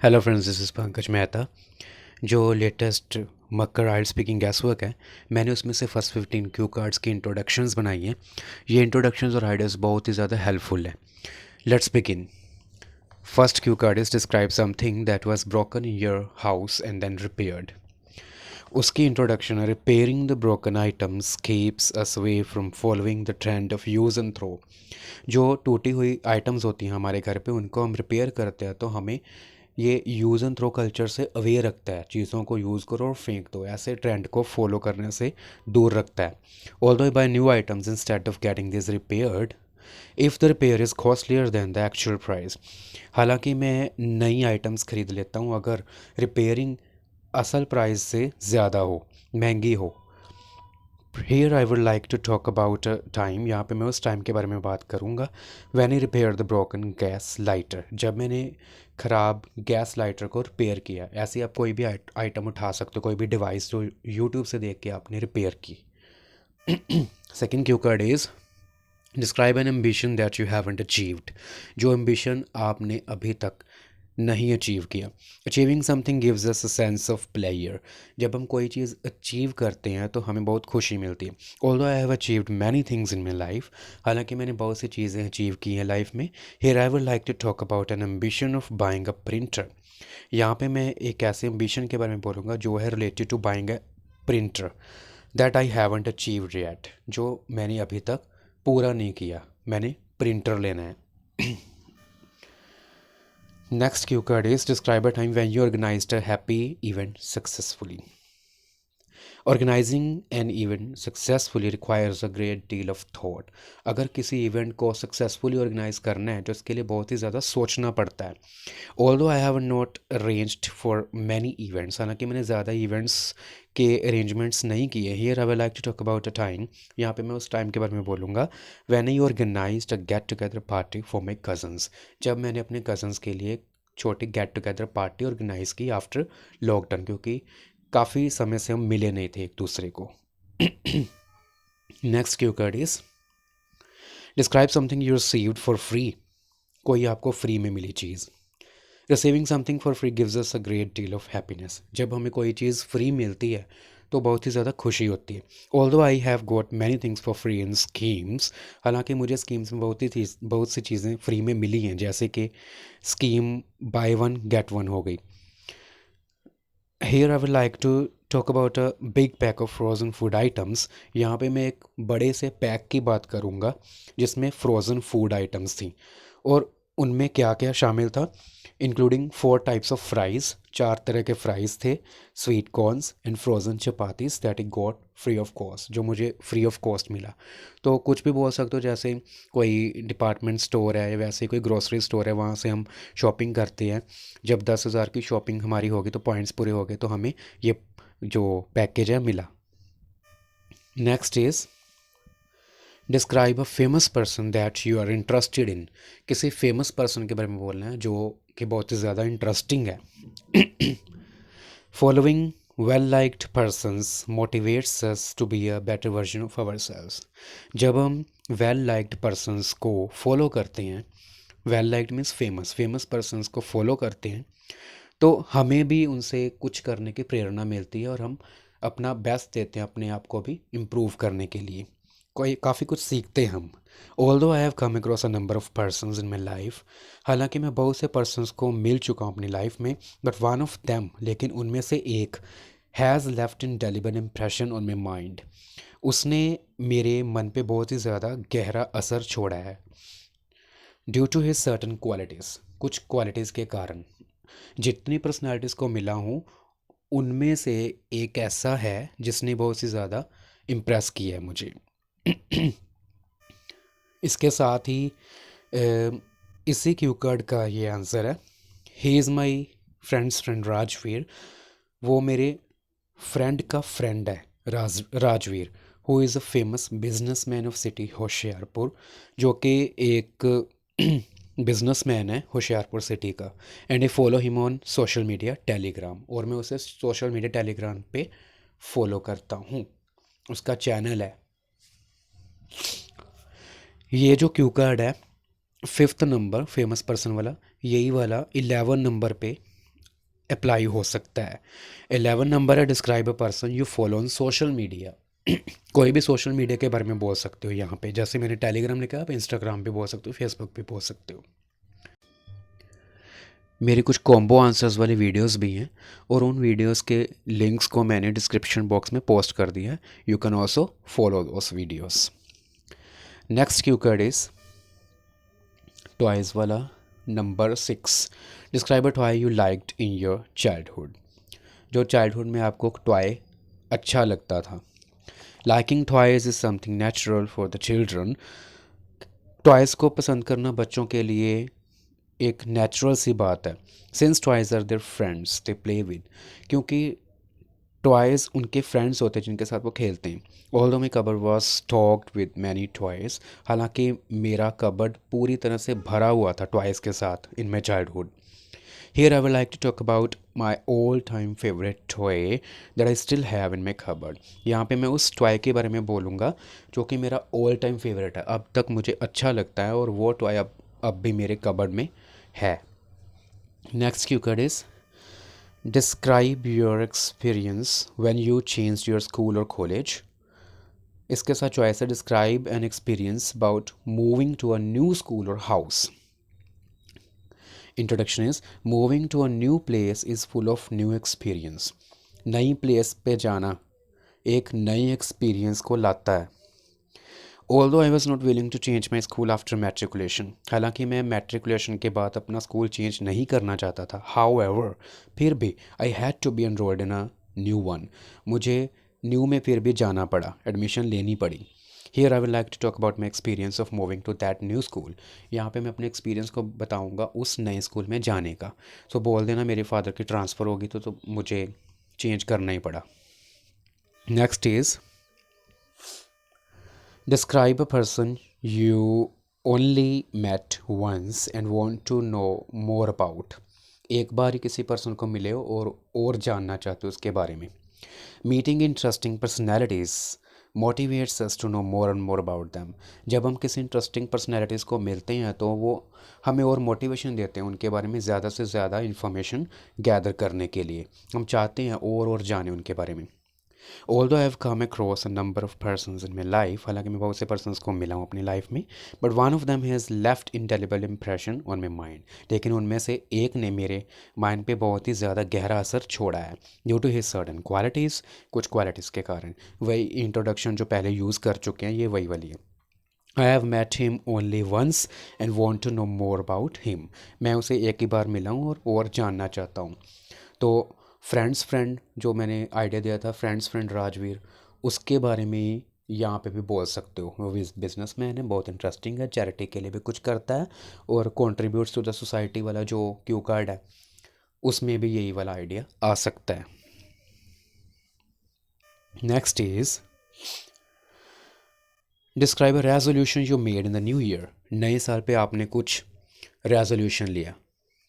Hello friends, this is Pankaj Mehta. जो latest मक्कर आइल speaking gas work है, मैंने उसमें से फर्स्ट 15 क्यू कार्ड्स की इंट्रोडक्शंस बनाई हैं। ये इंट्रोडक्शंस और आइडियाज़ बहुत ही ज़्यादा हेल्पफुल है। Let's begin. First cue card is describe something that was broken in your house and then repaired. उसकी इंट्रोडक्शन है, repairing the broken items keeps us away from following the trend of use and throw. जो टूटी हुई items होती हैं हमारे घर पे, उनको हम रिपेयर करते हैं तो हमें ये यूज़ एंड थ्रो कल्चर से अवेयर रखता है। चीज़ों को यूज़ करो और फेंक दो, ऐसे ट्रेंड को फॉलो करने से दूर रखता है। Although buy new items instead of getting this repaired if the repair is costlier than the actual price. हालांकि मैं नई आइटम्स खरीद लेता हूँ अगर रिपेयरिंग असल प्राइस से ज़्यादा हो, महंगी हो। Here I would like to talk about a time, यहाँ पे मैं उस टाइम के बारे में बात करूँगा when I repaired the broken gas lighter। जब मैंने ख़राब गैस लाइटर को रिपेयर किया। ऐसे आप कोई भी आइटम उठा सकते हो, कोई भी डिवाइस जो यूट्यूब से देख के आपने रिपेयर की। Second Q card is describe N ambition that you haven't achieved. जो एम्बिशन आपने अभी तक नहीं अचीव किया। Achieving something gives us a sense of player. जब हम कोई चीज़ अचीव करते हैं तो हमें बहुत खुशी मिलती है। Although I have achieved many things in my life. हालांकि मैंने बहुत सी चीज़ें अचीव की हैं लाइफ में। Here I would like to talk about an ambition of buying a printer. यहाँ पे मैं एक ऐसे एम्बिशन के बारे में बोलूँगा जो है related to buying a printer that I haven't achieved yet. जो मैंने अभी तक पूरा नहीं किया। मैंने प्रिंटर लेना है। Next cue card is describe a time when you organized a happy event successfully. Organizing an event successfully requires a great deal of thought। अगर किसी इवेंट को सक्सेसफुली ऑर्गेनाइज करना है तो इसके लिए बहुत ही ज़्यादा सोचना पड़ता है। Although I have not arranged for many events, हालांकि मैंने ज़्यादा इवेंट्स के अरेंजमेंट्स नहीं किए। Here I would like to talk about a time, यहाँ पे मैं उस टाइम के बारे में बोलूँगा when I organized a get together party for my cousins। जब मैंने अपने कज़न्स के लिए छोटी गेट टुगेदर पार्टी ऑर्गेनाइज की आफ्टर लॉकडाउन, क्योंकि काफ़ी समय से हम मिले नहीं थे एक दूसरे को। Next cue card is describe something you received for free. कोई आपको फ्री में मिली चीज़। Receiving something for free gives us a great deal of happiness. जब हमें कोई चीज़ फ्री मिलती है तो बहुत ही ज़्यादा खुशी होती है। Although I have got many things for free in schemes. हालांकि मुझे स्कीम्स में बहुत सी चीज़ें फ्री में मिली हैं, जैसे कि scheme by one get one हो गई। Here I would like to talk about a big pack of frozen food items। यहाँ पे मैं एक बड़े से पैक की बात करूँगा जिसमें फ्रोज़न फूड आइटम्स थी। और उनमें क्या क्या शामिल था, इंक्लूडिंग 4 टाइप्स ऑफ फ्राइज़। 4 तरह के फ्राइज़ थे, sweet corns and frozen chapatis that I got free of cost, जो मुझे फ्री ऑफ कॉस्ट मिला। तो कुछ भी बोल सकते हो, जैसे कोई डिपार्टमेंट स्टोर है या वैसे कोई ग्रोसरी स्टोर है, वहाँ से हम शॉपिंग करते हैं। जब 10,000 की शॉपिंग हमारी होगी तो पॉइंट्स पूरे हो गए तो हमें ये जो पैकेज है मिला। Next is describe a famous person that you are interested in. किसी फेमस पर्सन के बारे में बोलना है जो कि बहुत ही ज़्यादा इंटरेस्टिंग है। Following well liked persons motivates us to be a better version of our selves. जब हम वेल लाइक्ड पर्सनस को फॉलो करते हैं, well liked means famous, famous persons को फॉलो करते हैं तो हमें भी उनसे कुछ करने की प्रेरणा मिलती है और हम अपना बेस्ट देते हैं अपने आप को भी इम्प्रूव करने के लिए। कोई काफ़ी कुछ सीखते हैं हम। Although I have come across a number of persons in my life. हालांकि मैं बहुत से पर्सनस को मिल चुका हूँ अपनी लाइफ में, बट वन ऑफ देम, लेकिन उनमें से एक has left in deliver impression on my mind. उसने मेरे मन पे बहुत ही ज़्यादा गहरा असर छोड़ा है। Due to his certain qualities, कुछ क्वालिटीज़ के कारण। जितनी पर्सनालिटीज़ को मिला हूँ उनमें से एक ऐसा है जिसने बहुत ही ज़्यादा इम्प्रेस किया है मुझे। इसके साथ ही इसी क्यू कार्ड का ये आंसर है। He is my friends friend Rajveer. वो मेरे फ्रेंड का फ्रेंड है, Rajveer, who is a famous business man of city Hoshiarpur, जो कि एक बिजनेसमैन है होशियारपुर सिटी का। And I follow him on social media Telegram, और मैं उसे सोशल मीडिया टेलीग्राम पे फॉलो करता हूँ। उसका चैनल है। ये जो क्यू कार्ड है, फिफ्थ नंबर फेमस पर्सन वाला, यही वाला 11 नंबर पे अप्लाई हो सकता है। 11 नंबर है, describe a person you follow on social media. कोई भी सोशल मीडिया के बारे में बोल सकते हो यहाँ पे, जैसे मैंने टेलीग्राम लिखा, आप इंस्टाग्राम पे बोल सकते हो, फेसबुक पे बोल सकते हो। मेरी कुछ कॉम्बो आंसर्स वाली वीडियोस भी हैं और उन वीडियोस के लिंक्स को मैंने डिस्क्रिप्शन बॉक्स में पोस्ट कर दिया है। You can also follow those videos. Next cue card is toys वाला, number 6। Describe a toy you liked in your childhood. जो चाइल्डहुड में आपको टॉय अच्छा लगता था। Liking toys is something natural for the children. Toys को पसंद करना बच्चों के लिए एक नेचुरल सी बात है। Since toys are their friends they play with, क्योंकि टॉयज़ उनके फ्रेंड्स होते हैं जिनके साथ वो खेलते हैं। Although my cupboard was stocked with many toys, हालांकि मेरा कबर्ड पूरी तरह से भरा हुआ था टॉयज़ के साथ in my childhood. Here I would like to talk about my all-time favorite toy that I still have in my cupboard. यहाँ पे मैं उस टॉय के बारे में बोलूँगा जो कि मेरा ऑल टाइम फेवरेट है, अब तक मुझे अच्छा लगता है, और वो टॉय अब भी मेरे कबर्ड में है। Next cue card is describe your experience when you changed your school और कॉलेज। इसके साथ चॉइस है describe an experience about moving to a new school और house. Introduction is moving to a new place is full of new experience. नई place पे जाना एक नई एक्सपीरियंस को लाता है। Although I was not willing to change my school after matriculation, हालांकि मैं मैट्रिकुलेशन के बाद अपना स्कूल चेंज नहीं करना चाहता था। हाउ एवर, फिर भी I had to be enrolled in a new one. मुझे न्यू में फिर भी जाना पड़ा, एडमिशन लेनी पड़ी। Here I will like to talk about my experience of moving to that new school. यहाँ पे मैं अपने एक्सपीरियंस को बताऊँगा उस नए स्कूल में जाने का। सो बोल देना मेरे फादर की ट्रांसफ़र होगी तो मुझे चेंज करना ही पड़ा। Next is describe a person you only met once and want to know more about. एक बार ही किसी पर्सन को मिले हो और जानना चाहते हो उसके बारे में। Meeting interesting personalities motivates us to know more and more about them. जब हम किसी इंटरेस्टिंग पर्सनैलिटीज़ को मिलते हैं तो वो हमें और मोटिवेशन देते हैं उनके बारे में ज़्यादा से ज़्यादा इन्फॉर्मेशन गैदर करने के लिए। हम चाहते हैं और जानें उनके बारे में। Although I have come across a number of persons in my life, हालांकि मैं बहुत से पर्सनस को मिला हूँ अपनी लाइफ में, but one of them has left indelible impression on my mind. लेकिन उनमें से एक ने मेरे माइंड पे बहुत ही ज़्यादा गहरा असर छोड़ा है due to his certain qualities, कुछ क्वालिटीज़ के कारण। वही इंट्रोडक्शन जो पहले यूज़ कर चुके हैं, ये वही वाली है। I have met him only once and want to know more about him. मैं उसे एक ही बार मिला हूँ और जानना चाहता हूँ। तो फ्रेंड्स फ्रेंड जो मैंने आइडिया दिया था, फ्रेंड्स फ्रेंड राजवीर, उसके बारे में यहाँ पे भी बोल सकते हो। वो बिजनेस मैन है, बहुत इंटरेस्टिंग है, चैरिटी के लिए भी कुछ करता है, और कंट्रीब्यूट्स टू द सोसाइटी वाला जो क्यू कार्ड है उसमें भी यही वाला आइडिया आ सकता है। Next is describe a resolution you made in the new year. नए साल पे आपने कुछ रेजोल्यूशन लिया,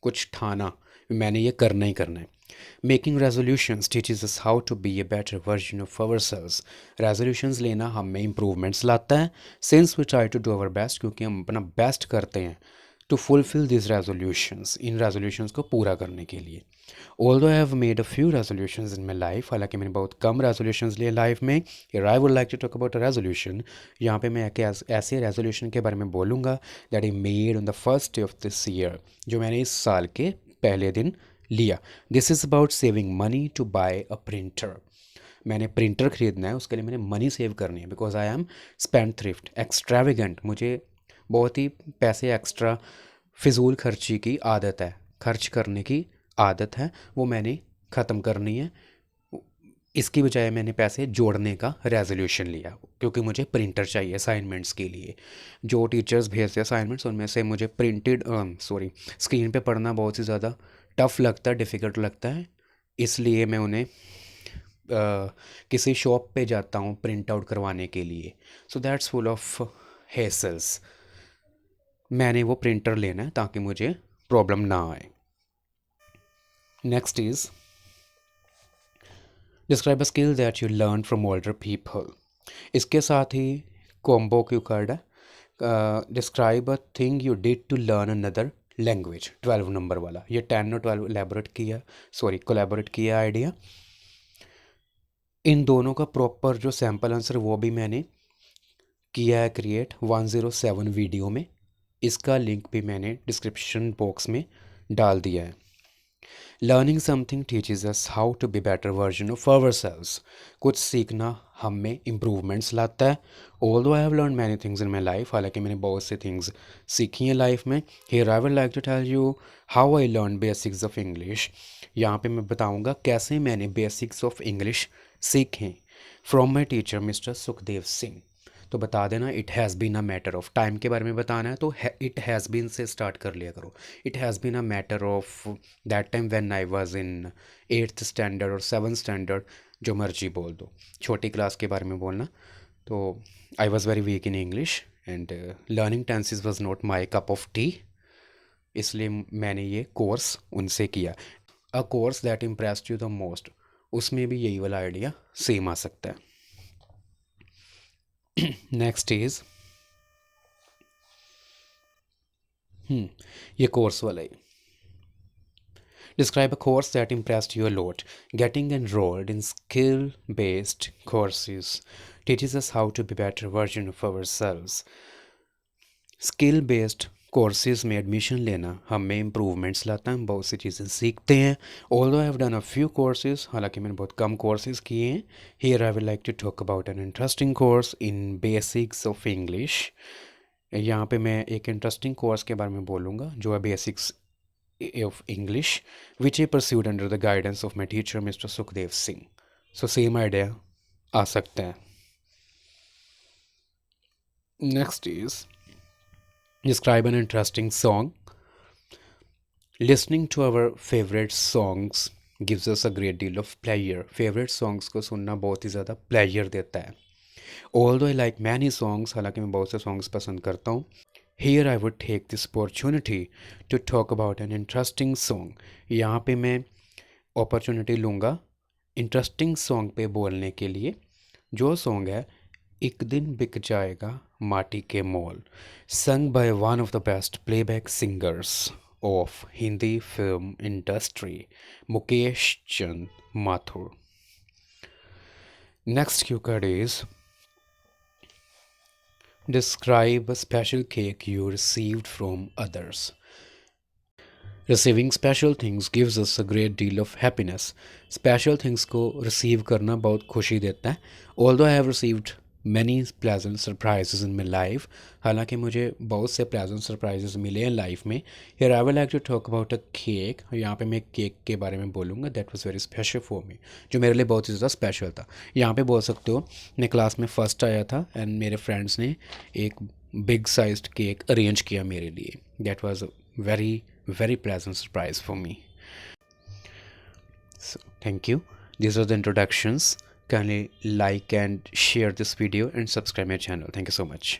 कुछ ठाना, मैंने ये करना ही करना है। Making resolutions teaches us how to be a better version of ourselves. Resolutions लेना हमें इंप्रूवमेंट्स लाता है, since we try to do our best, क्योंकि हम अपना बेस्ट करते हैं टू फुलफिल दिस रेजोल्यूशंस, इन रेजोल्यूशंस को पूरा करने के लिए। Although I have made a few resolutions in my life, हालांकि मैंने बहुत कम रेजोल्यूशंस लिए लाइफ में। I would like to talk about a resolution. यहाँ पे मैं ऐसे रेजोल्यूशन के बारे में बोलूँगा that I made on the first day of this year, जो मैंने इस साल के पहले दिन लिया। This is about saving money to buy a printer. मैंने प्रिंटर ख़रीदना है, उसके लिए मैंने मनी सेव करनी है, because I am spendthrift extravagant. मुझे बहुत ही पैसे एक्स्ट्रा फिजूल खर्ची की आदत है, खर्च करने की आदत है, वो मैंने ख़त्म करनी है। इसकी बजाय मैंने पैसे जोड़ने का रेजोल्यूशन लिया, क्योंकि मुझे प्रिंटर चाहिए असाइनमेंट्स के लिए। जो टीचर्स भेजते हैं असाइनमेंट्स, उनमें से मुझे स्क्रीन पे पढ़ना बहुत ही ज़्यादा टफ़ लगता है, डिफ़िकल्ट लगता है, इसलिए मैं उन्हें किसी शॉप पे जाता हूँ प्रिंट आउट करवाने के लिए। So that's full of hassles. मैंने वो प्रिंटर लेना है ताकि मुझे प्रॉब्लम ना आए। Next is describe a skill that you learn from older people. इसके साथ ही कॉम्बो क्यू कार्ड है। Describe a thing you did to learn another language 12 number वाला, ये 10 और 12 कोलैबोरेट किया आइडिया। इन दोनों का प्रॉपर जो सैम्पल आंसर वो भी मैंने किया है क्रिएट 107 वीडियो में। इसका लिंक भी मैंने डिस्क्रिप्शन बॉक्स में डाल दिया है। Learning something teaches us how to be better version of ourselves. कुछ सीखना हम में इम्प्रूवमेंट्स लाता है। Although I have learn many things in my life, हालांकि मैंने बहुत सी थिंग्स सीखी हैं लाइफ में। Here I would like to tell you how I learn basics of English. यहाँ पे मैं बताऊँगा कैसे मैंने बेसिक्स ऑफ इंग्लिश सीखे from my teacher mister Sukhdev Singh. तो बता देना, it has been a matter of time के बारे में बताना है तो इट हैज़ बीन से स्टार्ट कर लिया करो। It has been a matter of that time when I was in 8th standard और 7th स्टैंडर्ड, जो मर्जी बोल दो, छोटी क्लास के बारे में बोलना। तो I was very weak in English and learning tenses was not my cup of T, इसलिए मैंने ये कोर्स उनसे किया। A course that impressed you the most, उसमें भी यही वाला आइडिया सेम आ सकता है। नेक्स्ट इज ये कोर्स वाला ही। Describe a course that impressed you a lot. Getting enrolled in skill-based courses teaches us how to be better version of ourselves. Skill-based courses में admission लेना हमें इम्प्रूवमेंट्स लाता है, हम बहुत सी चीज़ें सीखते हैं। Although I have done a few courses, हालांकि मैंने बहुत कम कोर्सेज किए हैं। Here I would like to talk about an interesting course in basics of English. यहाँ पे मैं एक इंटरेस्टिंग कोर्स के बारे में बोलूँगा जो है basics of English, which I pursued under the guidance of my teacher, Mr. Sukhdev Singh. So same idea आ सकता है। Next is describe an interesting song. Listening to our favorite songs gives us a great deal of pleasure. Favorite songs को सुनना बहुत ही ज़्यादा pleasure देता है। Although I like many songs, हालांकि मैं बहुत से songs पसंद करता हूँ। Here I would take this opportunity to talk about an interesting song. यहाँ पे मैं opportunity लूँगा interesting song पे बोलने के लिए। जो song है एक दिन बिक जाएगा माटी के मोल, sung by one of the best playback singers of Hindi film industry, Mukesh Chand Mathur. Next cue card is describe a special cake you received from others. Receiving special things gives us a great deal of happiness. Special things को receive करना बहुत खुशी देता है। Although I have received many pleasant surprises in my life, हालांकि मुझे बहुत से pleasant surprises मिले हैं लाइफ में। Here I would like to talk about a cake. यहाँ पे मैं केक के बारे में बोलूँगा that was very special for me, जो मेरे लिए बहुत ही ज़्यादा स्पेशल था। यहाँ पे बोल सकते हो मैं क्लास में फर्स्ट आया था एंड मेरे फ्रेंड्स ने एक बिग साइज्ड केक अरेंज किया मेरे लिए। That was a very pleasant surprise for me. So thank you. These are the introductions. Kindly like and share this video and subscribe my channel. Thank you so much.